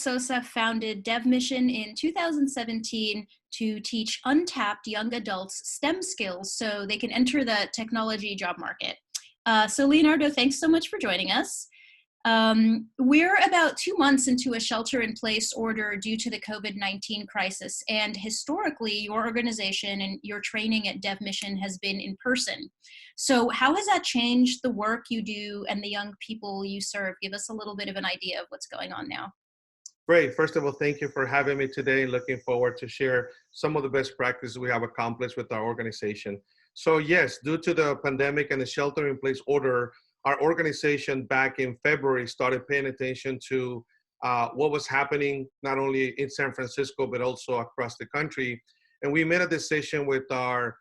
Sosa founded DevMission in 2017 to teach untapped young adults STEM skills so they can enter the technology job market. So Leonardo, thanks so much for joining us. We're about 2 months into a shelter-in-place order due to the COVID-19 crisis, and historically, your organization and your training at DevMission has been in person. So how has that changed the work you do and the young people you serve? Give us a little bit of an idea of what's going on now. Great. First of all, thank you for having me today. Looking forward to share some of the best practices we have accomplished with our organization. So yes, due to the pandemic and the shelter-in-place order, our organization back in February started paying attention to what was happening not only in San Francisco, but also across the country. And we made a decision with our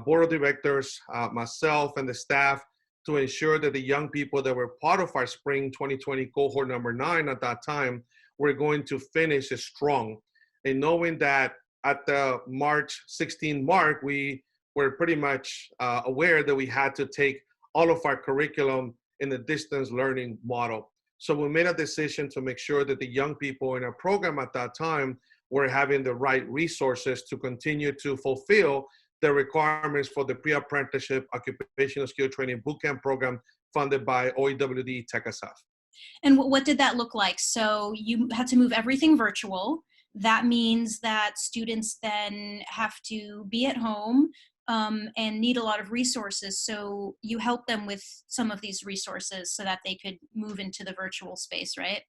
board of directors, myself and the staff, to ensure that the young people that were part of our spring 2020 cohort number 9 at that time were going to finish strong. And knowing that at the March 16 mark, we were pretty much aware that we had to take all of our curriculum in the distance learning model. So we made a decision to make sure that the young people in our program at that time were having the right resources to continue to fulfill the requirements for the pre-apprenticeship occupational skill training bootcamp program funded by OEWD TechSF. And what did that look like? So you had to move everything virtual. That means that students then have to be at home and need a lot of resources. So you help them with some of these resources so that they could move into the virtual space, right?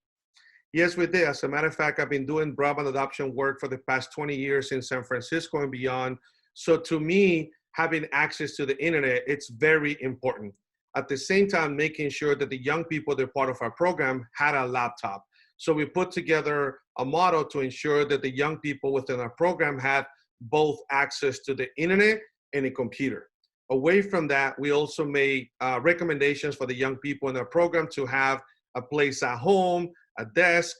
Yes, we did. As a matter of fact, I've been doing broadband adoption work for the past 20 years in San Francisco and beyond. So to me, having access to the internet, it's very important. At the same time, making sure that the young people that are part of our program had a laptop. So we put together a model to ensure that the young people within our program had both access to the internet and a computer. Away from that, we also made recommendations for the young people in our program to have a place at home, a desk,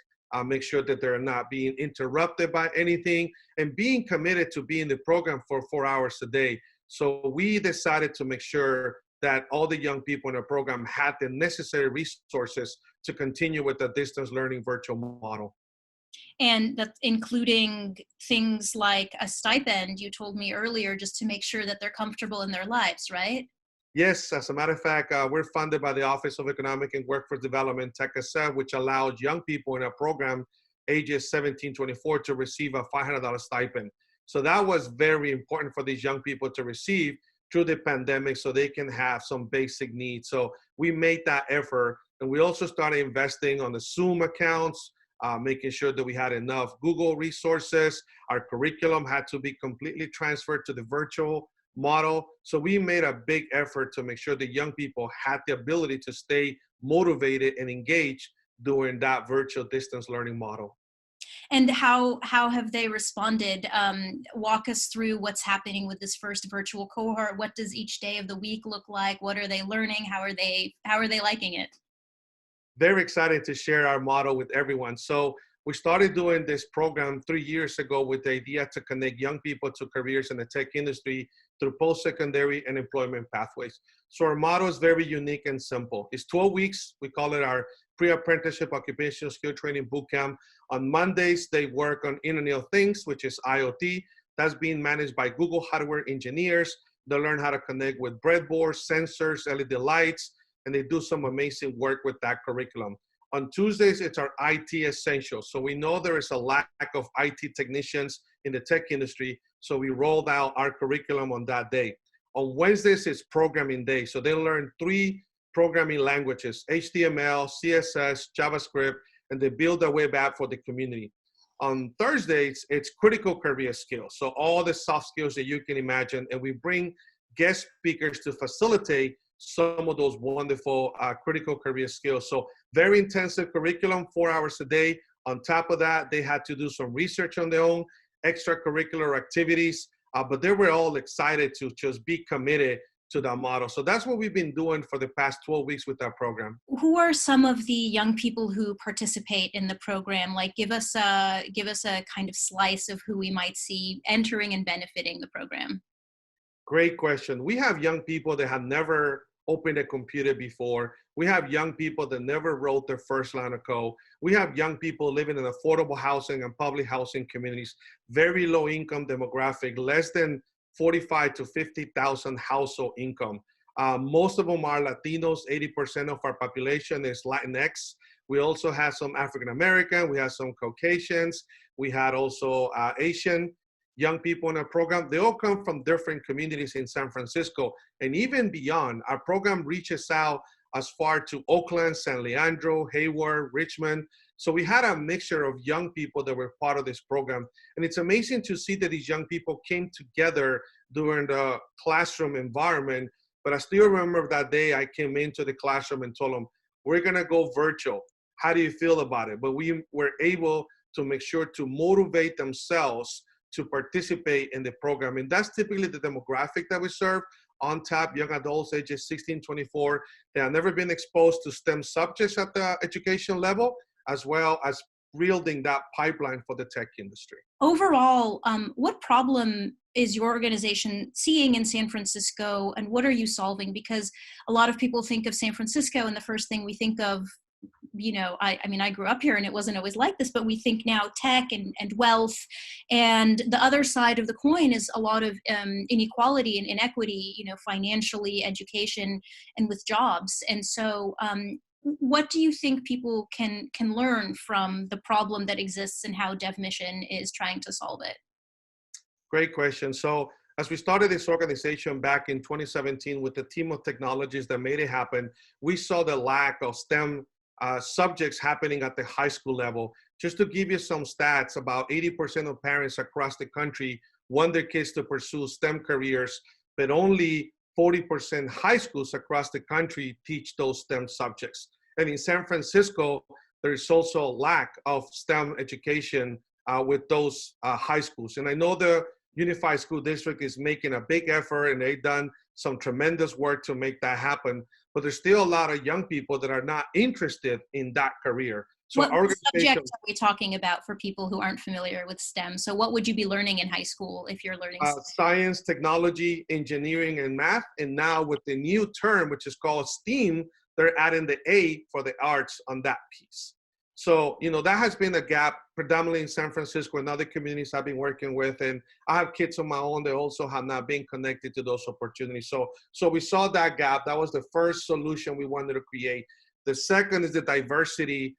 make sure that they're not being interrupted by anything, and being committed to be in the program for 4 hours a day. So we decided to make sure that all the young people in our program had the necessary resources to continue with the distance learning virtual model. And that's including things like a stipend, you told me earlier, just to make sure that they're comfortable in their lives, right? Yes, as a matter of fact, we're funded by the Office of Economic and Workforce Development, TechSF, which allows young people in our program, ages 17 to 24, to receive a $500 stipend. So that was very important for these young people to receive through the pandemic so they can have some basic needs. So we made that effort. And we also started investing on the Zoom accounts, making sure that we had enough Google resources. Our curriculum had to be completely transferred to the virtual model. So we made a big effort to make sure that young people had the ability to stay motivated and engaged during that virtual distance learning model. And how have they responded? Walk us through what's happening with this first virtual cohort. What does each day of the week look like? What are they learning? How are they liking it? Very excited to share our model with everyone. So we started doing this program 3 years ago with the idea to connect young people to careers in the tech industry through post-secondary and employment pathways. So our model is very unique and simple. It's 12 weeks. We call it our pre-apprenticeship occupational skill training bootcamp. On Mondays, they work on Internet of Things, which is IoT. That's being managed by Google hardware engineers. They learn how to connect with breadboards, sensors, LED lights, and they do some amazing work with that curriculum. On Tuesdays, it's our IT essentials. So we know there is a lack of IT technicians in the tech industry, so we rolled out our curriculum on that day. On Wednesdays, it's programming day. So they learn 3 programming languages, HTML, CSS, JavaScript, and they build a web app for the community. On Thursdays, it's critical career skills. So all the soft skills that you can imagine, and we bring guest speakers to facilitate some of those wonderful critical career skills. So very intensive curriculum, 4 hours a day. On top of that, they had to do some research on their own, extracurricular activities, but they were all excited to just be committed to that model. So that's what we've been doing for the past 12 weeks with our program. Who are some of the young people who participate in the program? Like, give us a kind of slice of who we might see entering and benefiting the program. Great question. We have young people that have never opened a computer before. We have young people that never wrote their first line of code. We have young people living in affordable housing and public housing communities, very low income demographic, less than 45 to 50,000 household income. Most of them are Latinos. 80% of our population is Latinx. We also have some African American. We have some Caucasians. We had also Asian young people in our program. They all come from different communities in San Francisco and even beyond. Our program reaches out as far to Oakland, San Leandro, Hayward, Richmond. So we had a mixture of young people that were part of this program. And it's amazing to see that these young people came together during the classroom environment. But I still remember that day I came into the classroom and told them, we're gonna go virtual. How do you feel about it? But we were able to make sure to motivate themselves to participate in the program. And that's typically the demographic that we serve. On tap, young adults ages 16, 24, they have never been exposed to STEM subjects at the education level, as well as building that pipeline for the tech industry. Overall, what problem is your organization seeing in San Francisco, and what are you solving? Because a lot of people think of San Francisco, and the first thing we think of, you know, I mean, I grew up here and it wasn't always like this, but we think now tech and wealth. And the other side of the coin is a lot of inequality and inequity, you know, financially, education, and with jobs. And so what do you think people can learn from the problem that exists and how DevMission is trying to solve it? Great question. So as we started this organization back in 2017 with a team of technologists that made it happen, we saw the lack of STEM subjects happening at the high school level. Just to give you some stats, about 80% of parents across the country want their kids to pursue STEM careers, but only 40% high schools across the country teach those STEM subjects. And in San Francisco, there is also a lack of STEM education with those high schools. And I know the Unified School District is making a big effort, and they've done some tremendous work to make that happen. But there's still a lot of young people that are not interested in that career. So what subjects are we talking about for people who aren't familiar with STEM? So what would you be learning in high school if you're learning science, technology, engineering, and math? And now with the new term, which is called STEAM, they're adding the A for the arts on that piece. So, you know, that has been a gap predominantly in San Francisco and other communities I've been working with. And I have kids of my own that also have not been connected to those opportunities. So we saw that gap. That was the first solution we wanted to create. The second is the diversity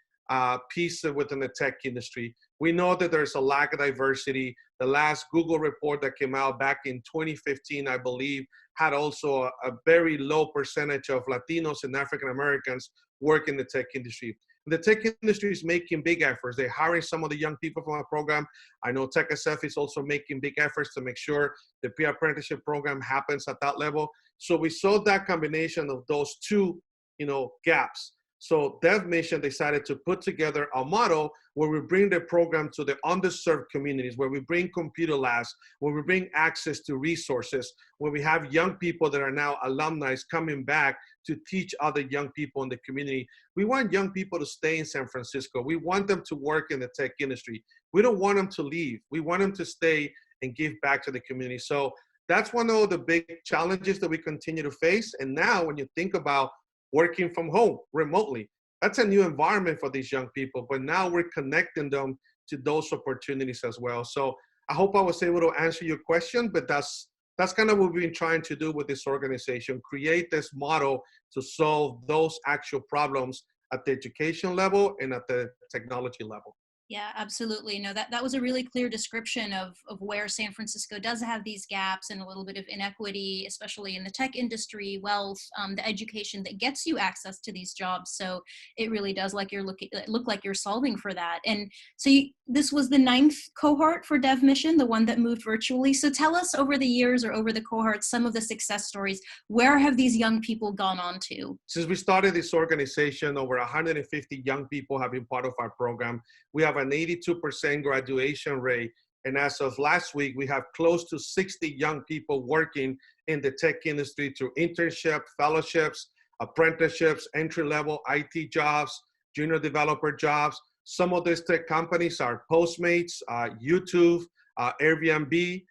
piece within the tech industry. We know that there's a lack of diversity. The last Google report that came out back in 2015, I believe, had also a very low percentage of Latinos and African Americans work in the tech industry. The tech industry is making big efforts. They're hiring some of the young people from our program. I know TechSF is also making big efforts to make sure the pre-apprenticeship program happens at that level. So we saw that combination of those two, you know, gaps. So DevMission decided to put together a model where we bring the program to the underserved communities, where we bring computer labs, where we bring access to resources, where we have young people that are now alumni coming back to teach other young people in the community. We want young people to stay in San Francisco. We want them to work in the tech industry. We don't want them to leave. We want them to stay and give back to the community. So that's one of the big challenges that we continue to face. And now when you think about working from home remotely, that's a new environment for these young people, but now we're connecting them to those opportunities as well. So I hope I was able to answer your question, but that's kind of what we've been trying to do with this organization, create this model to solve those actual problems at the education level and at the technology level. Yeah, absolutely. No, that was a really clear description of where San Francisco does have these gaps and a little bit of inequity, especially in the tech industry, wealth, the education that gets you access to these jobs. So it really does look like you're solving for that. And so this was the 9th cohort for DevMission, the one that moved virtually. So tell us over the years or over the cohort, some of the success stories. Where have these young people gone on to? Since we started this organization, over 150 young people have been part of our program. We have an 82% graduation rate. And as of last week, we have close to 60 young people working in the tech industry through internships, fellowships, apprenticeships, entry-level IT jobs, junior developer jobs. Some of these tech companies are Postmates, YouTube, Airbnb,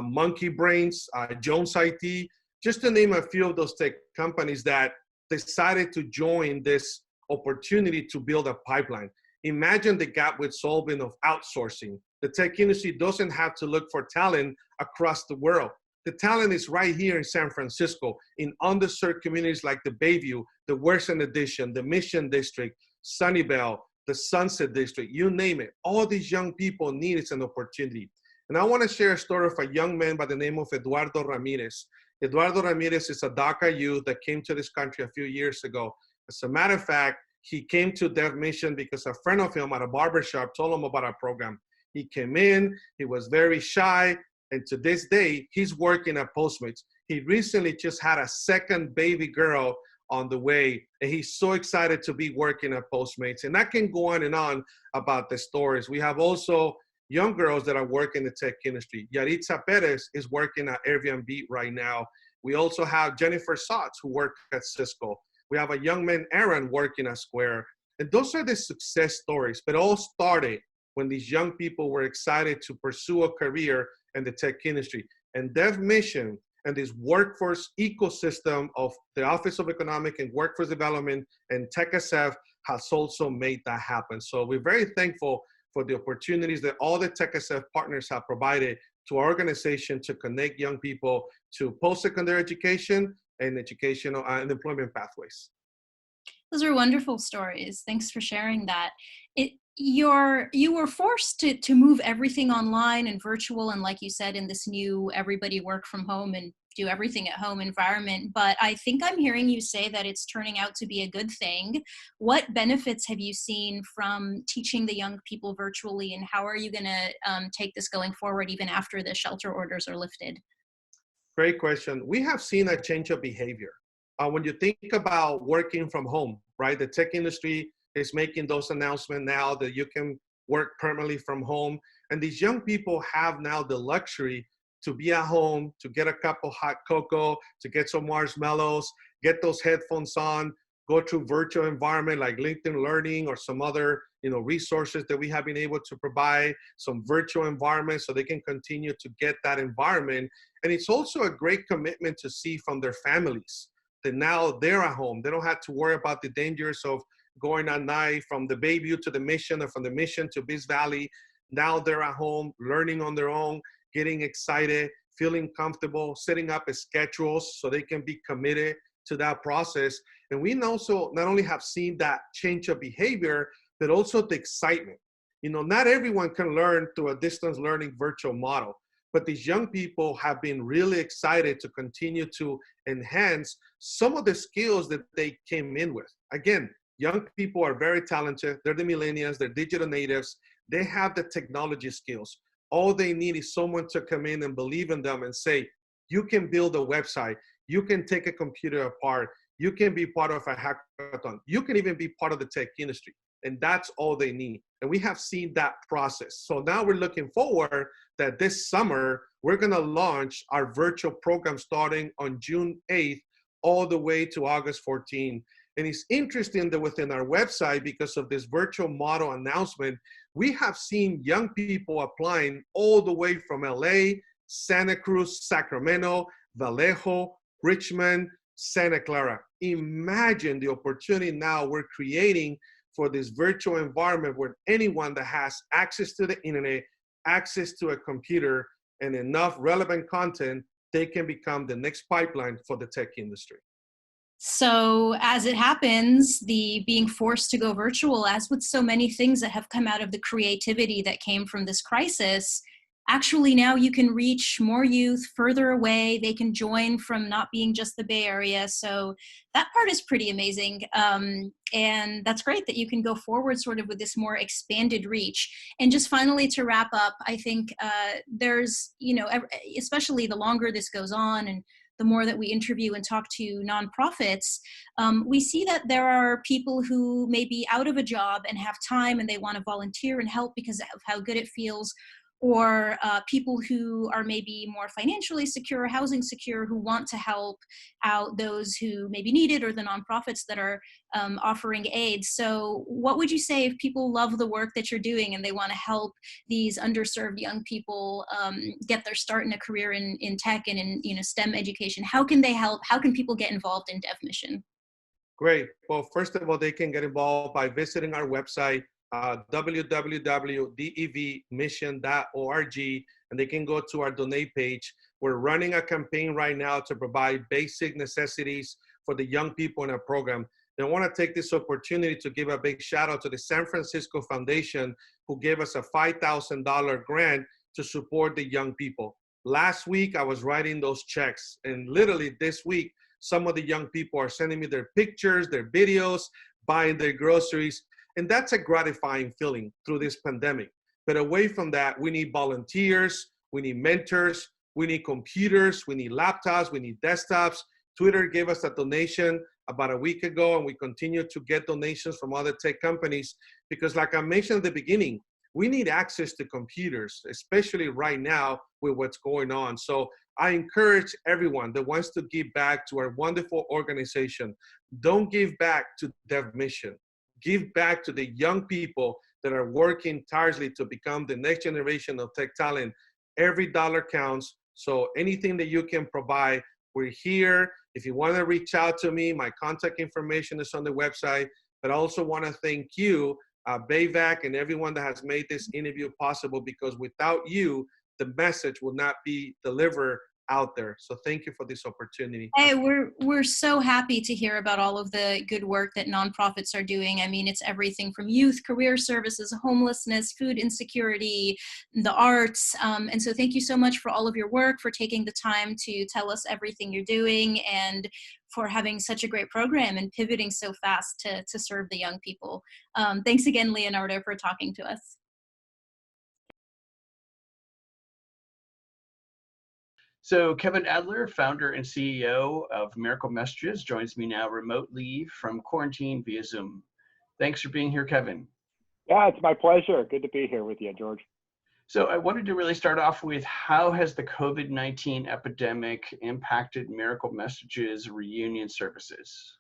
Monkey Brains, Jones IT. Just to name a few of those tech companies that decided to join this opportunity to build a pipeline. Imagine the gap with solving of outsourcing. The tech industry doesn't have to look for talent across the world. The talent is right here in San Francisco, in underserved communities like the Bayview, the Western Addition, the Mission District, Sunnyvale, the Sunset District, you name it. All these young people need is an opportunity. And I want to share a story of a young man by the name of Eduardo Ramirez. Eduardo Ramirez is a DACA youth that came to this country a few years ago. As a matter of fact, he came to Dev Mission because a friend of him at a barbershop told him about our program. He came in, he was very shy, and to this day, he's working at Postmates. He recently just had a second baby girl on the way, and he's so excited to be working at Postmates. And I can go on and on about the stories. We have also young girls that are working in the tech industry. Yaritza Perez is working at Airbnb right now. We also have Jennifer Sotz, who works at Cisco. We have a young man, Aaron, working at Square. And those are the success stories. But it all started when these young people were excited to pursue a career in the tech industry. And Dev Mission and this workforce ecosystem of the Office of Economic and Workforce Development and TechSF has also made that happen. So we're very thankful for the opportunities that all the TechSF partners have provided to our organization to connect young people to post-secondary education and educational and employment pathways. Those are wonderful stories. Thanks for sharing that. You were forced to move everything online and virtual, and like you said, in this new everybody work from home and do everything at home environment. But I think I'm hearing you say that it's turning out to be a good thing. What benefits have you seen from teaching the young people virtually, and how are you going to take this going forward even after the shelter orders are lifted? Great question. We have seen a change of behavior. When you think about working from home, right? The tech industry is making those announcements now that you can work permanently from home. And these young people have now the luxury to be at home, to get a cup of hot cocoa, to get some marshmallows, get those headphones on, go through virtual environment like LinkedIn Learning or some other resources that we have been able to provide, some virtual environments so they can continue to get that environment. And it's also a great commitment to see from their families that now they're at home. They don't have to worry about the dangers of going at night from the Bayview to the Mission or from the Mission to Beast Valley. Now they're at home, learning on their own, getting excited, feeling comfortable, setting up schedules so they can be committed to that process. And we also not only have seen that change of behavior, but also the excitement. Not everyone can learn through a distance learning virtual model, but these young people have been really excited to continue to enhance some of the skills that they came in with. Again, young people are very talented. They're the millennials, they're digital natives. They have the technology skills. All they need is someone to come in and believe in them and say, you can build a website, you can take a computer apart, you can be part of a hackathon, you can even be part of the tech industry. And that's all they need. And we have seen that process. So now we're looking forward that this summer, we're gonna launch our virtual program starting on June 8th, all the way to August 14th. And it's interesting that within our website, because of this virtual model announcement, we have seen young people applying all the way from LA, Santa Cruz, Sacramento, Vallejo, Richmond, Santa Clara. Imagine the opportunity now we're creating for this virtual environment where anyone that has access to the internet, access to a computer, and enough relevant content, they can become the next pipeline for the tech industry. So as it happens, the being forced to go virtual, as with so many things that have come out of the creativity that came from this crisis, actually now you can reach more youth further away. They can join from not being just the Bay Area. So that part is pretty amazing. And that's great that you can go forward sort of with this more expanded reach. And just finally to wrap up, I think there's, especially the longer this goes on and the more that we interview and talk to nonprofits, we see that there are people who may be out of a job and have time and they want to volunteer and help because of how good it feels. or people who are maybe more financially secure, housing secure, who want to help out those who maybe need it, or the nonprofits that are offering aid. So what would you say if people love the work that you're doing and they want to help these underserved young people get their start in a career in tech and in STEM education? How can they help? How can people get involved in Dev Mission? Great. Well, first of all, they can get involved by visiting our website, www.devmission.org, and they can go to our donate page. We're running a campaign right now to provide basic necessities for the young people in our program. And I want to take this opportunity to give a big shout out to the San Francisco Foundation, who gave us a $5,000 grant to support the young people. Last week, I was writing those checks, and literally this week, some of the young people are sending me their pictures, their videos, buying their groceries. And that's a gratifying feeling through this pandemic. But away from that, we need volunteers, we need mentors, we need computers, we need laptops, we need desktops. Twitter gave us a donation about a week ago, and we continue to get donations from other tech companies because, like I mentioned at the beginning, we need access to computers, especially right now with what's going on. So I encourage everyone that wants to give back to our wonderful organization. Don't give back to Dev Mission. Give back to the young people that are working tirelessly to become the next generation of tech talent. Every dollar counts. So anything that you can provide, we're here. If you want to reach out to me, my contact information is on the website. But I also want to thank you, BAVC, and everyone that has made this interview possible, because without you, the message will not be delivered out there. So thank you for this opportunity. Hey, we're so happy to hear about all of the good work that nonprofits are doing. I mean, it's everything from youth, career services, homelessness, food insecurity, the arts. And so thank you so much for all of your work, for taking the time to tell us everything you're doing, and for having such a great program and pivoting so fast to serve the young people. Thanks again, Leonardo, for talking to us. So Kevin Adler, founder and CEO of Miracle Messages, joins me now remotely from quarantine via Zoom. Thanks for being here, Kevin. Yeah, it's my pleasure. Good to be here with you, George. So I wanted to really start off with, how has the COVID-19 epidemic impacted Miracle Messages reunion services?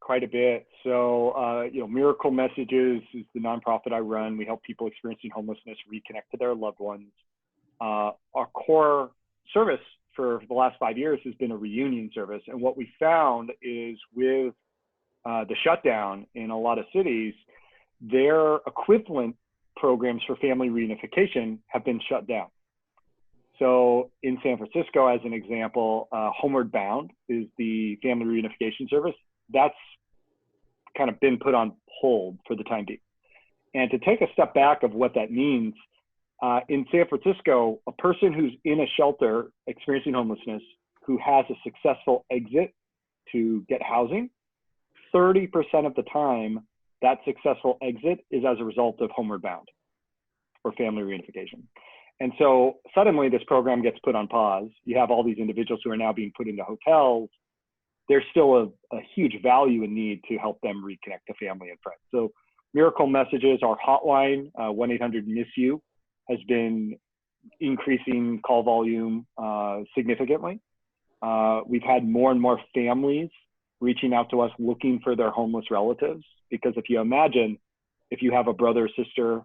Quite a bit. So, Miracle Messages is the nonprofit I run. We help people experiencing homelessness reconnect to their loved ones. Our core service for the last 5 years has been a reunion service. And what we found is with the shutdown in a lot of cities, their equivalent programs for family reunification have been shut down. So in San Francisco, as an example, Homeward Bound is the family reunification service. That's kind of been put on hold for the time being. And to take a step back of what that means, in San Francisco, a person who's in a shelter experiencing homelessness who has a successful exit to get housing, 30% of the time, that successful exit is as a result of Homeward Bound or family reunification. And so suddenly this program gets put on pause. You have all these individuals who are now being put into hotels. There's still a huge value and need to help them reconnect to family and friends. So Miracle Messages, our hotline, 1-800-MISS-YOU, has been increasing call volume significantly. We've had more and more families reaching out to us looking for their homeless relatives, because if you imagine, if you have a brother or sister or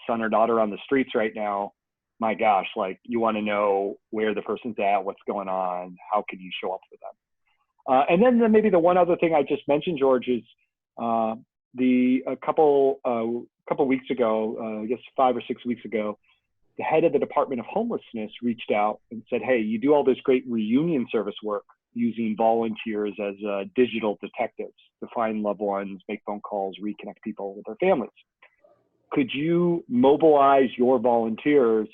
son or daughter on the streets right now, my gosh, like, you want to know where the person's at, what's going on, how can you show up for them? And then maybe the one other thing I just mentioned, George, is a couple weeks ago, I guess 5 or 6 weeks ago, the head of the Department of Homelessness reached out and said, hey, you do all this great reunion service work using volunteers as digital detectives to find loved ones, make phone calls, reconnect people with their families. Could you mobilize your volunteers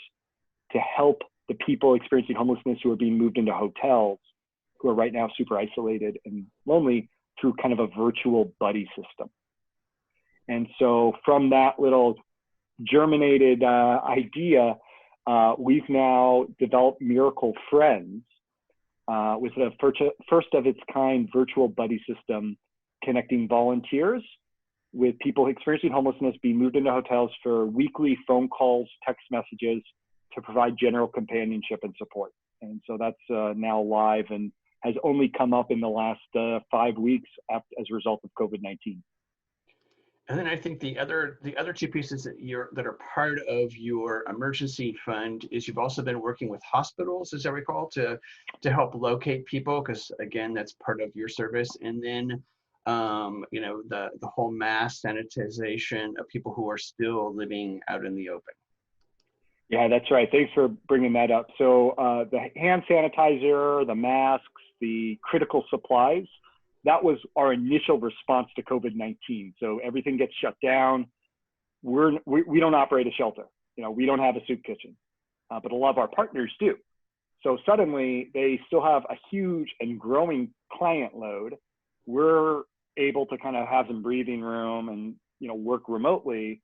to help the people experiencing homelessness who are being moved into hotels, who are right now super isolated and lonely, through kind of a virtual buddy system? And so from that little germinated idea, we've now developed Miracle Friends, with the first of its kind virtual buddy system connecting volunteers with people experiencing homelessness being moved into hotels for weekly phone calls, text messages to provide general companionship and support. And so that's now live and has only come up in the last 5 weeks as a result of COVID-19. And then I think the other two pieces that are part of your emergency fund is you've also been working with hospitals, as I recall, to help locate people, because again, that's part of your service. And then the whole mass sanitization of people who are still living out in the open. Yeah, that's right. Thanks for bringing that up. So the hand sanitizer, the masks, the critical supplies, that was our initial response to COVID-19. So everything gets shut down. We don't operate a shelter. We don't have a soup kitchen, but a lot of our partners do. So suddenly they still have a huge and growing client load. We're able to kind of have some breathing room and work remotely.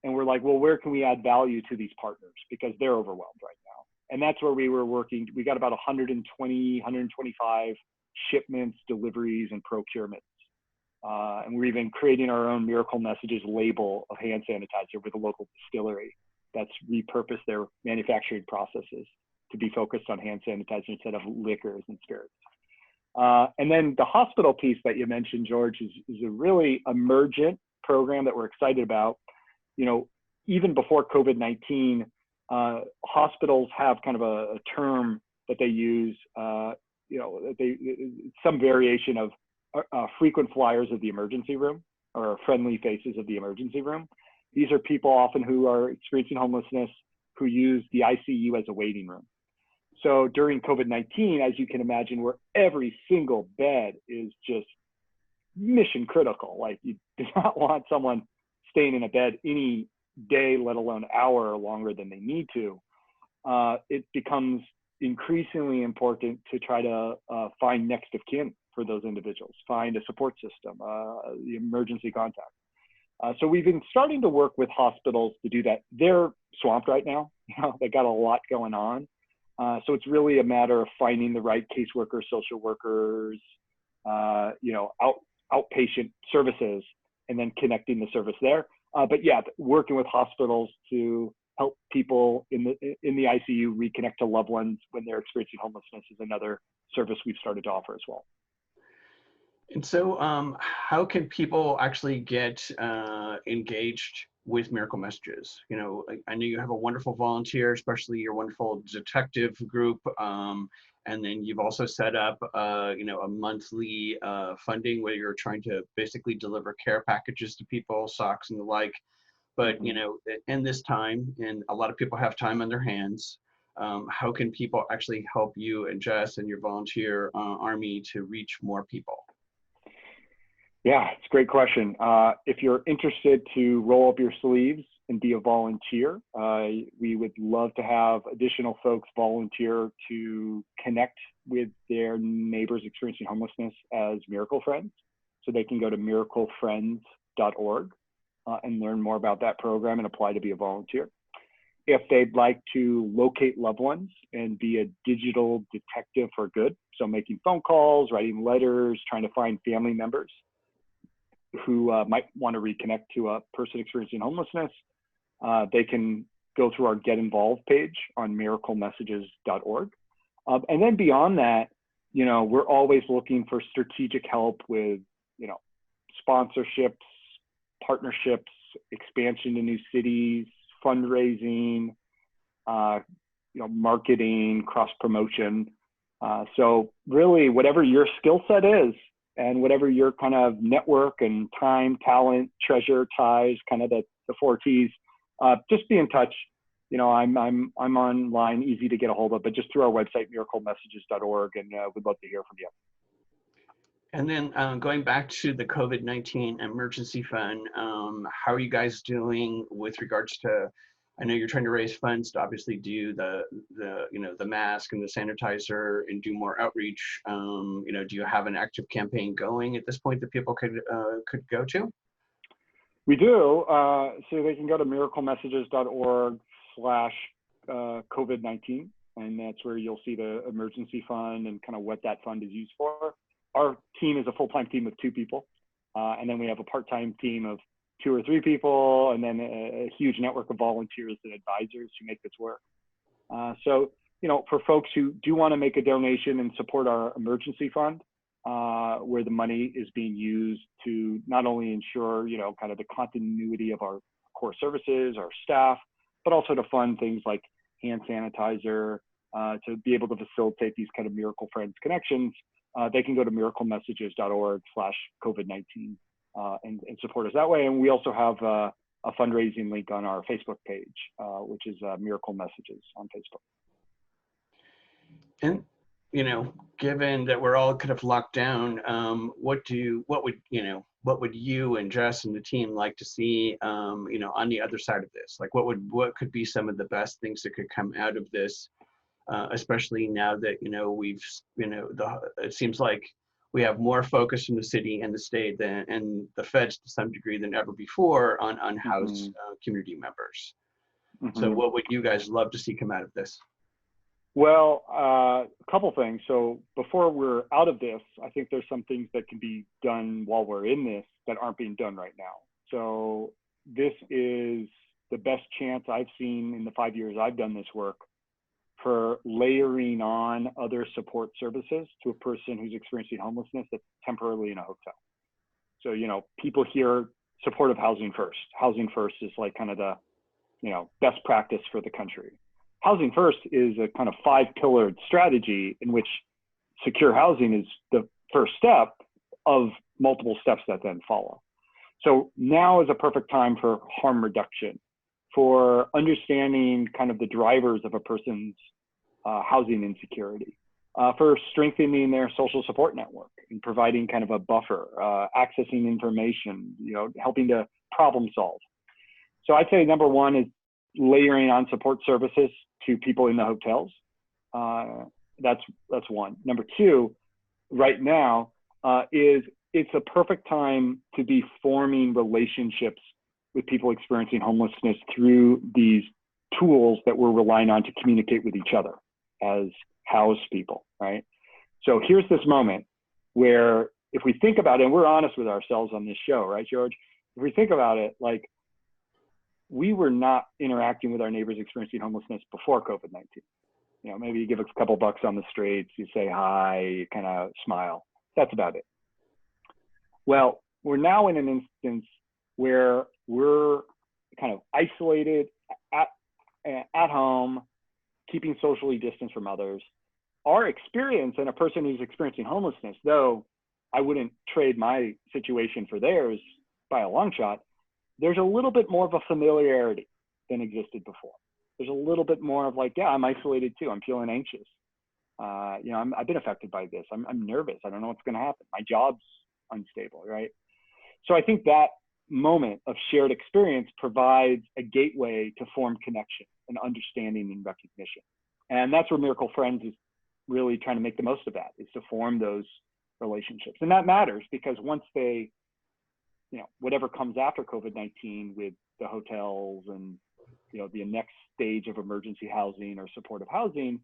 And we're like, well, where can we add value to these partners? Because they're overwhelmed right now. And that's where we were working. We got about 120, 125 shipments, deliveries, and procurements. And we're even creating our own Miracle Messages label of hand sanitizer with a local distillery that's repurposed their manufacturing processes to be focused on hand sanitizer instead of liquors and spirits. And then the hospital piece that you mentioned, George, is a really emergent program that we're excited about. Even before COVID-19, hospitals have kind of a term that they use, some variation of frequent flyers of the emergency room or friendly faces of the emergency room. These are people often who are experiencing homelessness who use the ICU as a waiting room. So during COVID-19, as you can imagine, where every single bed is just mission critical, like you do not want someone staying in a bed any day, let alone hour longer than they need to, it becomes increasingly important to try to find next of kin for those individuals, find a support system, the emergency contact. So we've been starting to work with hospitals to do that. They're swamped right now. They got a lot going on. So it's really a matter of finding the right caseworkers, social workers, outpatient services, and then connecting the service there. But yeah, working with hospitals to help people in the ICU reconnect to loved ones when they're experiencing homelessness is another service we've started to offer as well. And so how can people actually get engaged with Miracle Messages? I know you have a wonderful volunteer, especially your wonderful detective group. And then you've also set up, a monthly funding where you're trying to basically deliver care packages to people, socks and the like. But, in this time, and a lot of people have time on their hands, how can people actually help you and Jess and your volunteer army to reach more people? Yeah, it's a great question. If you're interested to roll up your sleeves and be a volunteer, we would love to have additional folks volunteer to connect with their neighbors experiencing homelessness as Miracle Friends. So they can go to miraclefriends.org and learn more about that program and apply to be a volunteer. If they'd like to locate loved ones and be a digital detective for good, so making phone calls, writing letters, trying to find family members who might want to reconnect to a person experiencing homelessness, they can go through our Get Involved page on miraclemessages.org. And then beyond that, we're always looking for strategic help with, sponsorships, partnerships, expansion to new cities, fundraising, marketing, cross promotion. So really, whatever your skill set is, and whatever your kind of network and time, talent, treasure, ties, kind of the 4 T's, just be in touch. I'm online, easy to get a hold of, but just through our website, miraclemessages.org, and we'd love to hear from you. And then going back to the COVID-19 emergency fund, how are you guys doing with regards to, I know you're trying to raise funds to obviously do the mask and the sanitizer and do more outreach. Do you have an active campaign going at this point that people could go to? We do. So they can go to miraclemessages.org/COVID-19, and that's where you'll see the emergency fund and kind of what that fund is used for. Our team is a full-time team of 2 people. And then we have a part-time team of 2 or 3 people, and then a huge network of volunteers and advisors who make this work. So, you know, for folks who do want to make a donation and support our emergency fund, where the money is being used to not only ensure, you know, kind of the continuity of our core services, our staff, but also to fund things like hand sanitizer, to be able to facilitate these kind of Miracle Friends connections, they can go to miraclemessages.org/COVID-19 and support us that way. And we also have a fundraising link on our Facebook page, which is Miracle Messages on Facebook. And, you know, given that we're all kind of locked down, what would you and Jess and the team like to see, you know, on the other side of this? Like, what could be some of the best things that could come out of this, especially now that, you know, it seems like we have more focus from the city and the state and the feds to some degree than ever before on unhoused community members. So what would you guys love to see come out of this? Well, a couple things. So before we're out of this, I think there's some things that can be done while we're in this that aren't being done right now. So this is the best chance I've seen in the 5 years I've done this work for layering on other support services to a person who's experiencing homelessness that's temporarily in a hotel. So, you know, people hear supportive housing first. Housing first is like kind of the, you know, best practice for the country. Housing first is a kind of 5-pillared strategy in which secure housing is the first step of multiple steps that then follow. So now is a perfect time for harm reduction, for understanding kind of the drivers of a person's housing insecurity, for strengthening their social support network and providing kind of a buffer, accessing information, you know, helping to problem solve. So I'd say number one is layering on support services to people in the hotels. That's one. Number two, right now, is it's a perfect time to be forming relationships with people experiencing homelessness through these tools that we're relying on to communicate with each other as housed people, right? So here's this moment where if we think about it, and we're honest with ourselves on this show, right, George? If we think about it, like, we were not interacting with our neighbors experiencing homelessness before COVID-19. You know, maybe you give us a couple bucks on the streets, you say hi, you kind of smile. That's about it. Well, we're now in an instance where we're kind of isolated at home, keeping socially distanced from others. Our experience, and a person who's experiencing homelessness, though I wouldn't trade my situation for theirs by a long shot, there's a little bit more of a familiarity than existed before. There's a little bit more of like, yeah, I'm isolated too. I'm feeling anxious. You know, I've been affected by this. I'm nervous. I don't know what's going to happen. My job's unstable, right? So I think that moment of shared experience provides a gateway to form connection and understanding and recognition. And that's where Miracle Friends is really trying to make the most of that, is to form those relationships. And that matters because once they, you know, whatever comes after COVID-19 with the hotels and, you know, the next stage of emergency housing or supportive housing,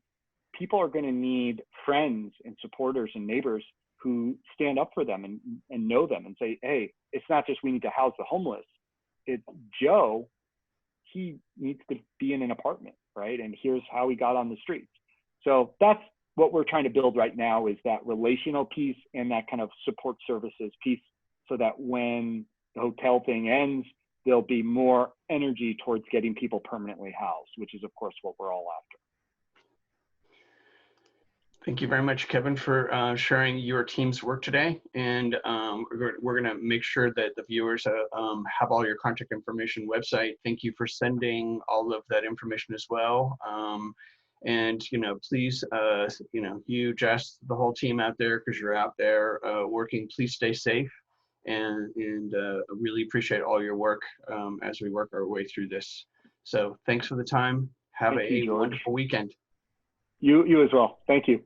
people are going to need friends and supporters and neighbors who stand up for them and know them and say, hey, it's not just we need to house the homeless. It's Joe, he needs to be in an apartment, right? And here's how he got on the streets. So that's what we're trying to build right now, is that relational piece and that kind of support services piece, so that when the hotel thing ends, there'll be more energy towards getting people permanently housed, which is, of course, what we're all after. Thank you very much, Kevin, for sharing your team's work today. And we're going to make sure that the viewers have all your contact information, website. Thank you for sending all of that information as well. And, you know, please, you know, you, Jess, the whole team out there, because you're out there working, please stay safe. And really appreciate all your work as we work our way through this. So thanks for the time. Have a wonderful weekend. You as well. Thank you.